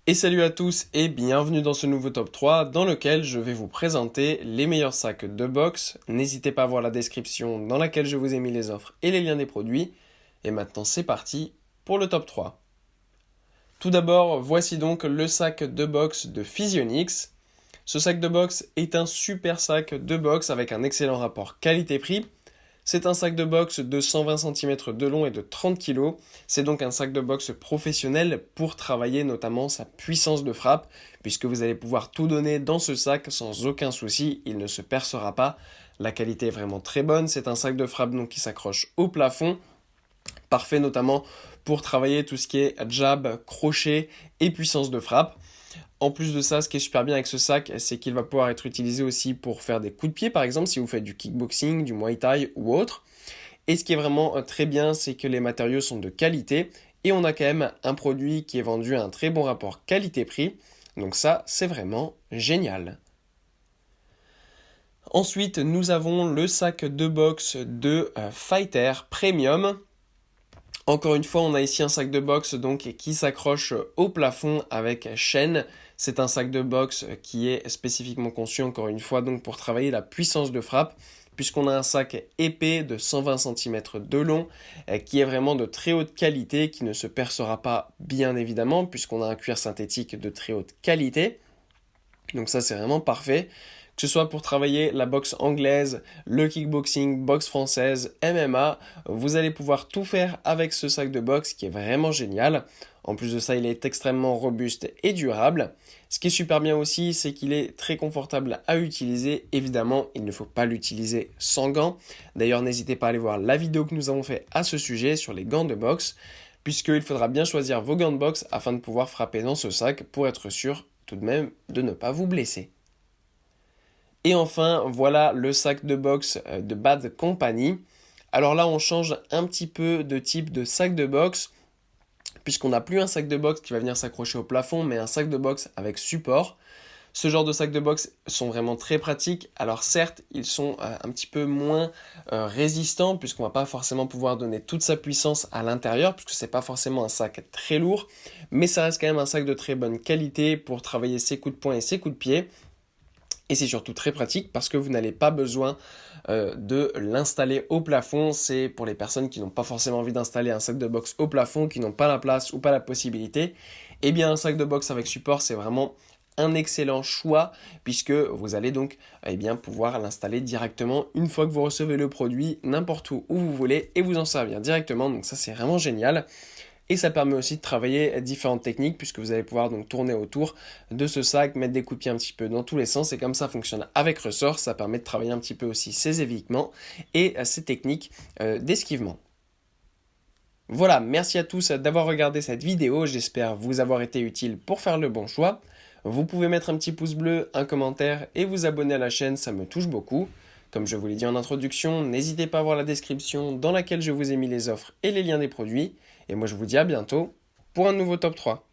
Et salut à tous et bienvenue dans ce nouveau top 3 dans lequel je vais vous présenter les meilleurs sacs de boxe. N'hésitez pas à voir la description dans laquelle je vous ai mis les offres et les liens des produits. Et maintenant c'est parti pour le top 3. Tout d'abord, voici donc le sac de boxe de Physionix. Ce sac de boxe est un super sac de boxe avec un excellent rapport qualité-prix. C'est un sac de boxe de 120 cm de long et de 30 kg. C'est donc un sac de boxe professionnel pour travailler notamment sa puissance de frappe, puisque vous allez pouvoir tout donner dans ce sac sans aucun souci, il ne se percera pas. La qualité est vraiment très bonne, c'est un sac de frappe donc qui s'accroche au plafond, parfait notamment pour travailler tout ce qui est jab, crochet et puissance de frappe. En plus de ça, ce qui est super bien avec ce sac, c'est qu'il va pouvoir être utilisé aussi pour faire des coups de pied, par exemple, si vous faites du kickboxing, du muay thai ou autre. Et ce qui est vraiment très bien, c'est que les matériaux sont de qualité et on a quand même un produit qui est vendu à un très bon rapport qualité-prix. Donc ça, c'est vraiment génial. Ensuite, nous avons le sac de boxe de Fighter Premium. Encore une fois, on a ici un sac de boxe donc qui s'accroche au plafond avec chaîne. C'est un sac de boxe qui est spécifiquement conçu encore une fois donc pour travailler la puissance de frappe, puisqu'on a un sac épais de 120 cm de long qui est vraiment de très haute qualité, qui ne se percera pas bien évidemment puisqu'on a un cuir synthétique de très haute qualité. Donc ça c'est vraiment parfait. Que ce soit pour travailler la boxe anglaise, le kickboxing, boxe française, MMA, vous allez pouvoir tout faire avec ce sac de boxe qui est vraiment génial. En plus de ça, il est extrêmement robuste et durable. Ce qui est super bien aussi, c'est qu'il est très confortable à utiliser. Évidemment, il ne faut pas l'utiliser sans gants. D'ailleurs, n'hésitez pas à aller voir la vidéo que nous avons fait à ce sujet sur les gants de boxe, puisqu'il faudra bien choisir vos gants de boxe afin de pouvoir frapper dans ce sac pour être sûr tout de même de ne pas vous blesser. Et enfin, voilà le sac de boxe de Bad Company. Alors là, on change un petit peu de type de sac de boxe, puisqu'on n'a plus un sac de boxe qui va venir s'accrocher au plafond, mais un sac de boxe avec support. Ce genre de sacs de boxe sont vraiment très pratiques. Alors certes, ils sont un petit peu moins résistants, puisqu'on va pas forcément pouvoir donner toute sa puissance à l'intérieur, puisque c'est pas forcément un sac très lourd, mais ça reste quand même un sac de très bonne qualité pour travailler ses coups de poing et ses coups de pied. Et c'est surtout très pratique parce que vous n'avez pas besoin de l'installer au plafond. C'est pour les personnes qui n'ont pas forcément envie d'installer un sac de boxe au plafond, qui n'ont pas la place ou pas la possibilité. Eh bien, un sac de boxe avec support, c'est vraiment un excellent choix puisque vous allez donc pouvoir l'installer directement une fois que vous recevez le produit n'importe où vous voulez et vous en servir directement. Donc ça, c'est vraiment génial. Et ça permet aussi de travailler différentes techniques puisque vous allez pouvoir donc tourner autour de ce sac, mettre des coups de pied un petit peu dans tous les sens et comme ça fonctionne avec ressort, ça permet de travailler un petit peu aussi ses évitements et ses techniques d'esquivement. Voilà, merci à tous d'avoir regardé cette vidéo, j'espère vous avoir été utile pour faire le bon choix. Vous pouvez mettre un petit pouce bleu, un commentaire et vous abonner à la chaîne, ça me touche beaucoup. Comme je vous l'ai dit en introduction, n'hésitez pas à voir la description dans laquelle je vous ai mis les offres et les liens des produits. Et moi je vous dis à bientôt pour un nouveau top 3.